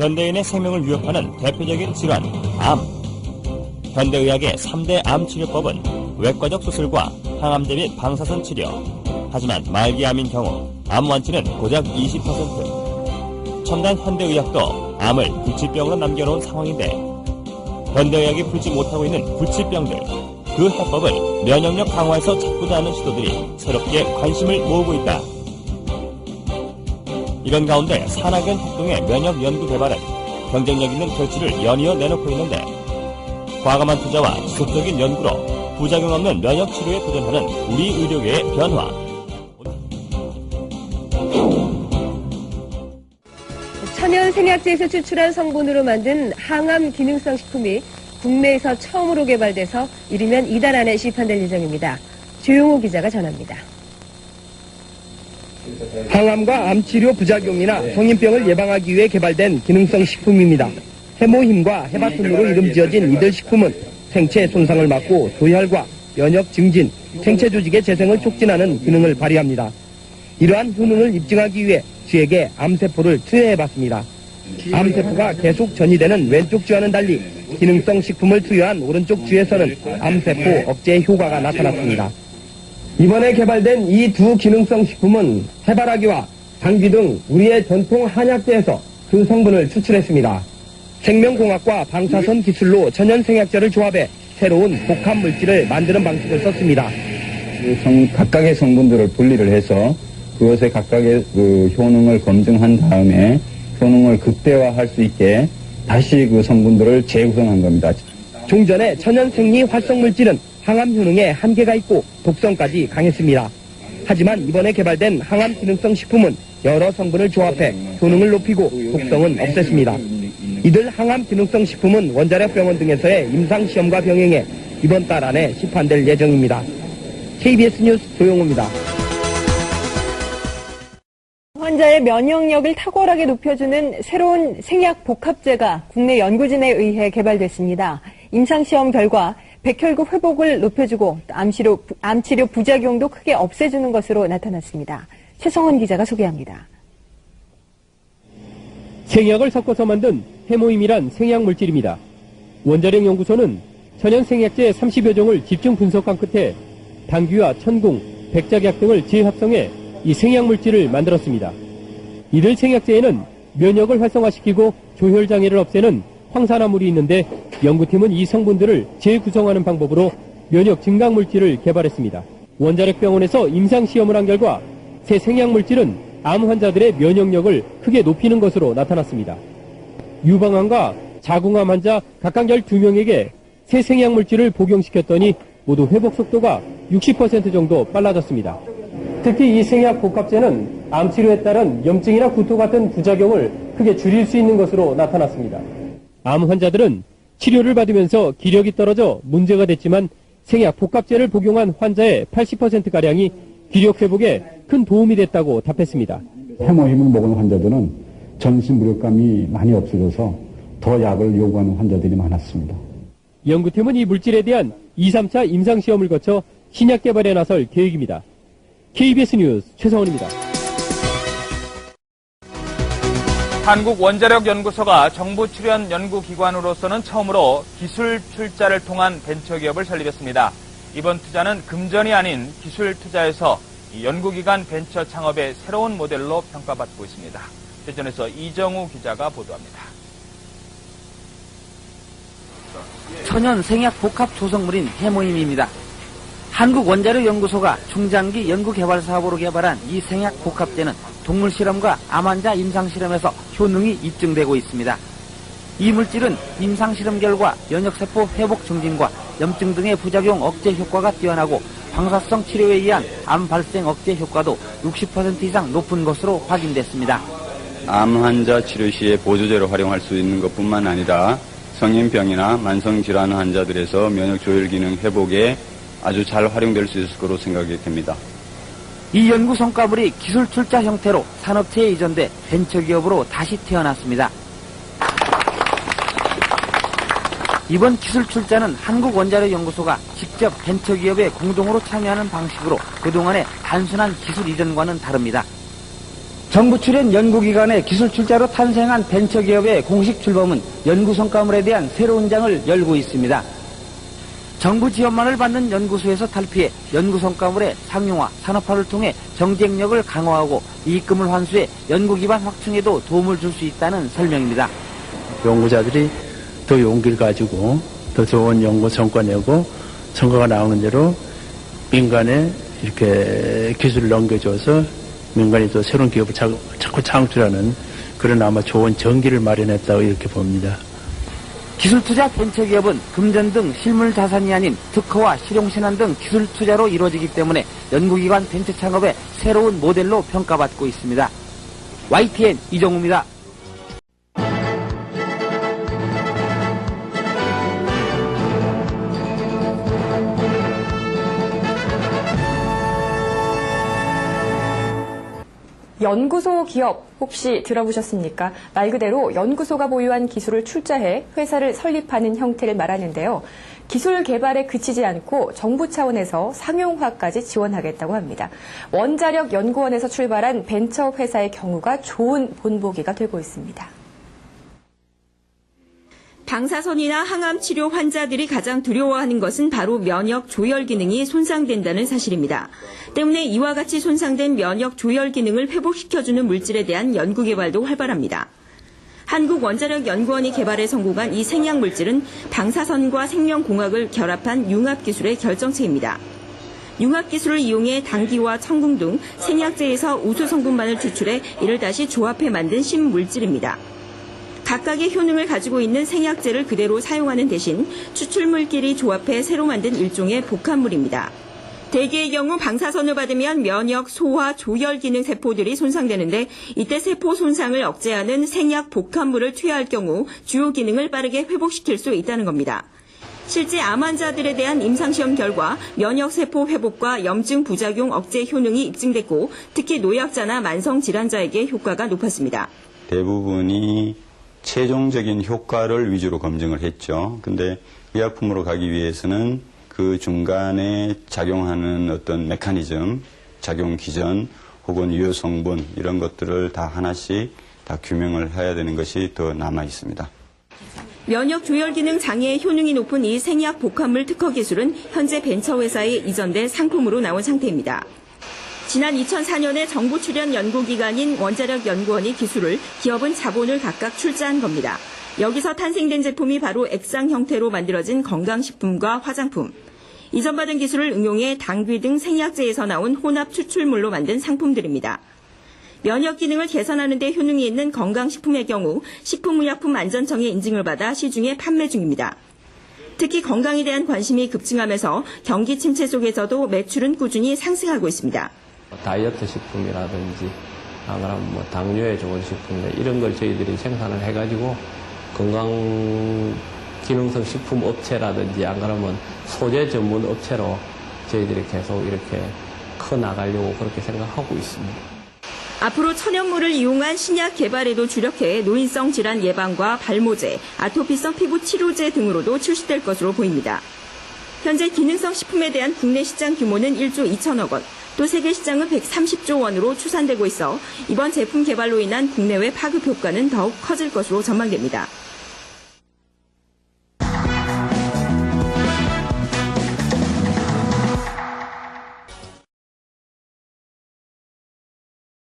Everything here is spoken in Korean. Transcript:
현대인의 생명을 위협하는 대표적인 질환, 암. 현대의학의 3대 암 치료법은 외과적 수술과 항암제 및 방사선 치료. 하지만 말기암인 경우 암 완치는 고작 20%. 첨단 현대의학도 암을 불치병으로 남겨놓은 상황인데 현대의학이 풀지 못하고 있는 불치병들, 그 해법을 면역력 강화에서 찾고자 하는 시도들이 새롭게 관심을 모으고 있다. 이런 가운데 산학연 협동의 면역 연구 개발은 경쟁력 있는 결실을 연이어 내놓고 있는데 과감한 투자와 지속적인 연구로 부작용 없는 면역 치료에 도전하는 우리 의료계의 변화. 천연 생약제에서 추출한 성분으로 만든 항암 기능성 식품이 국내에서 처음으로 개발돼서 이르면 이달 안에 시판될 예정입니다. 조용호 기자가 전합니다. 항암과 암치료 부작용이나 성인병을 예방하기 위해 개발된 기능성 식품입니다. 해모힘과 해바톤으로 이름 지어진 이들 식품은 생체 손상을 막고 조혈과 면역 증진, 생체 조직의 재생을 촉진하는 기능을 발휘합니다. 이러한 효능을 입증하기 위해 쥐에게 암세포를 투여해봤습니다. 암세포가 계속 전이되는 왼쪽 쥐와는 달리 기능성 식품을 투여한 오른쪽 쥐에서는 암세포 억제 효과가 나타났습니다. 이번에 개발된 이 두 기능성 식품은 해바라기와 당귀 등 우리의 전통 한약재에서 그 성분을 추출했습니다. 생명공학과 방사선 기술로 천연생약제를 조합해 새로운 복합 물질을 만드는 방식을 썼습니다. 각각의 성분들을 분리를 해서 그것의 각각의 효능을 검증한 다음에 효능을 극대화할 수 있게 다시 그 성분들을 재구성한 겁니다. 종전의 천연생리 활성물질은 항암 효능에 한계가 있고 독성까지 강했습니다. 하지만 이번에 개발된 항암 기능성 식품은 여러 성분을 조합해 효능을 높이고 독성은 없앴습니다. 이들 항암 기능성 식품은 원자력 병원 등에서의 임상시험과 병행해 이번 달 안에 시판될 예정입니다. KBS 뉴스 조용호입니다. 환자의 면역력을 탁월하게 높여주는 새로운 생약 복합제가 국내 연구진에 의해 개발됐습니다. 임상시험 결과 백혈구 회복을 높여주고 암치료 부작용도 크게 없애주는 것으로 나타났습니다. 최성원 기자가 소개합니다. 생약을 섞어서 만든 해모임이란 생약물질입니다. 원자력 연구소는 천연생약제 30여 종을 집중 분석한 끝에 당귀와 천궁, 백작약 등을 재합성해 이 생약물질을 만들었습니다. 이들 생약제에는 면역을 활성화시키고 조혈장애를 없애는 황산화물이 있는데 연구팀은 이 성분들을 재구성하는 방법으로 면역 증강물질을 개발했습니다. 원자력병원에서 임상시험을 한 결과 새 생약물질은 암 환자들의 면역력을 크게 높이는 것으로 나타났습니다. 유방암과 자궁암 환자 각각 12명에게 새 생약물질을 복용시켰더니 모두 회복 속도가 60% 정도 빨라졌습니다. 특히 이 생약 복합제는 암치료에 따른 염증이나 구토 같은 부작용을 크게 줄일 수 있는 것으로 나타났습니다. 암 환자들은 치료를 받으면서 기력이 떨어져 문제가 됐지만 생약 복합제를 복용한 환자의 80%가량이 기력 회복에 큰 도움이 됐다고 답했습니다. 해모힘을 먹은 환자들은 전신 무력감이 많이 없어져서 더 약을 요구하는 환자들이 많았습니다. 연구팀은 이 물질에 대한 2, 3차 임상시험을 거쳐 신약 개발에 나설 계획입니다. KBS 뉴스 최성원입니다. 한국원자력연구소가 정부 출연 연구기관으로서는 처음으로 기술 출자를 통한 벤처기업을 설립했습니다. 이번 투자는 금전이 아닌 기술 투자에서 연구기관 벤처 창업의 새로운 모델로 평가받고 있습니다. 대전에서 이정우 기자가 보도합니다. 천연 생약 복합 조성물인 해모임입니다. 한국원자력연구소가 중장기 연구개발 사업으로 개발한 이 생약 복합제는 동물 실험과 암 환자 임상 실험에서 효능이 입증되고 있습니다. 이 물질은 임상 실험 결과 면역세포 회복 증진과 염증 등의 부작용 억제 효과가 뛰어나고 방사성 치료에 의한 암 발생 억제 효과도 60% 이상 높은 것으로 확인됐습니다. 암 환자 치료 시에 보조제로 활용할 수 있는 것뿐만 아니라 성인병이나 만성질환 환자들에서 면역 조절 기능 회복에 아주 잘 활용될 수 있을 거로 생각이 됩니다. 이 연구 성과물이 기술 출자 형태로 산업체에 이전돼 벤처기업으로 다시 태어났습니다. 이번 기술 출자는 한국원자력연구소가 직접 벤처기업에 공동으로 참여하는 방식으로 그동안의 단순한 기술 이전과는 다릅니다. 정부 출연 연구기관의 기술 출자로 탄생한 벤처기업의 공식 출범은 연구 성과물에 대한 새로운 장을 열고 있습니다. 정부 지원만을 받는 연구소에서 탈피해 연구 성과물의 상용화, 산업화를 통해 경쟁력을 강화하고 이익금을 환수해 연구 기반 확충에도 도움을 줄 수 있다는 설명입니다. 연구자들이 더 용기를 가지고 더 좋은 연구 성과 내고 성과가 나오는 대로 민간에 이렇게 기술을 넘겨줘서 민간이 또 새로운 기업을 자꾸 창출하는 그런 아마 좋은 전기를 마련했다고 이렇게 봅니다. 기술투자 벤처기업은 금전 등 실물 자산이 아닌 특허와 실용신안 등 기술 투자로 이루어지기 때문에 연구기관 벤처 창업의 새로운 모델로 평가받고 있습니다. YTN 이정우입니다. 연구소 기업 혹시 들어보셨습니까? 말 그대로 연구소가 보유한 기술을 출자해 회사를 설립하는 형태를 말하는데요. 기술 개발에 그치지 않고 정부 차원에서 상용화까지 지원하겠다고 합니다. 원자력 연구원에서 출발한 벤처 회사의 경우가 좋은 본보기가 되고 있습니다. 방사선이나 항암 치료 환자들이 가장 두려워하는 것은 바로 면역 조절 기능이 손상된다는 사실입니다. 때문에 이와 같이 손상된 면역 조절 기능을 회복시켜주는 물질에 대한 연구 개발도 활발합니다. 한국원자력연구원이 개발에 성공한 이 생약 물질은 방사선과 생명공학을 결합한 융합기술의 결정체입니다. 융합기술을 이용해 당귀와 청궁 등 생약제에서 우수 성분만을 추출해 이를 다시 조합해 만든 신물질입니다. 각각의 효능을 가지고 있는 생약제를 그대로 사용하는 대신 추출물끼리 조합해 새로 만든 일종의 복합물입니다. 대개의 경우 방사선을 받으면 면역, 소화, 조혈 기능 세포들이 손상되는데 이때 세포 손상을 억제하는 생약 복합물을 투여할 경우 주요 기능을 빠르게 회복시킬 수 있다는 겁니다. 실제 암 환자들에 대한 임상시험 결과 면역세포 회복과 염증 부작용 억제 효능이 입증됐고 특히 노약자나 만성질환자에게 효과가 높았습니다. 대부분이 최종적인 효과를 위주로 검증을 했죠. 근데 의약품으로 가기 위해서는 그 중간에 작용하는 어떤 메커니즘, 작용 기전 혹은 유효 성분 이런 것들을 다 하나씩 다 규명을 해야 되는 것이 더 남아 있습니다. 면역 조절 기능 장애의 효능이 높은 이 생약 복합물 특허 기술은 현재 벤처회사에 이전돼 상품으로 나온 상태입니다. 지난 2004년에 정부 출연 연구기관인 원자력연구원이 기술을, 기업은 자본을 각각 출자한 겁니다. 여기서 탄생된 제품이 바로 액상 형태로 만들어진 건강식품과 화장품. 이전 받은 기술을 응용해 당귀 등 생약제에서 나온 혼합 추출물로 만든 상품들입니다. 면역 기능을 개선하는 데 효능이 있는 건강식품의 경우 식품의약품안전청의 인증을 받아 시중에 판매 중입니다. 특히 건강에 대한 관심이 급증하면서 경기 침체 속에서도 매출은 꾸준히 상승하고 있습니다. 다이어트 식품이라든지 안 그러면 뭐 당뇨에 좋은 식품들 이런 걸 저희들이 생산을 해가지고 건강 기능성 식품 업체라든지 안 그러면 소재 전문 업체로 저희들이 계속 이렇게 커 나가려고 그렇게 생각하고 있습니다. 앞으로 천연물을 이용한 신약 개발에도 주력해 노인성 질환 예방과 발모제, 아토피성 피부 치료제 등으로도 출시될 것으로 보입니다. 현재 기능성 식품에 대한 국내 시장 규모는 1조 2천억 원, 또 세계 시장은 130조 원으로 추산되고 있어 이번 제품 개발로 인한 국내외 파급 효과는 더욱 커질 것으로 전망됩니다.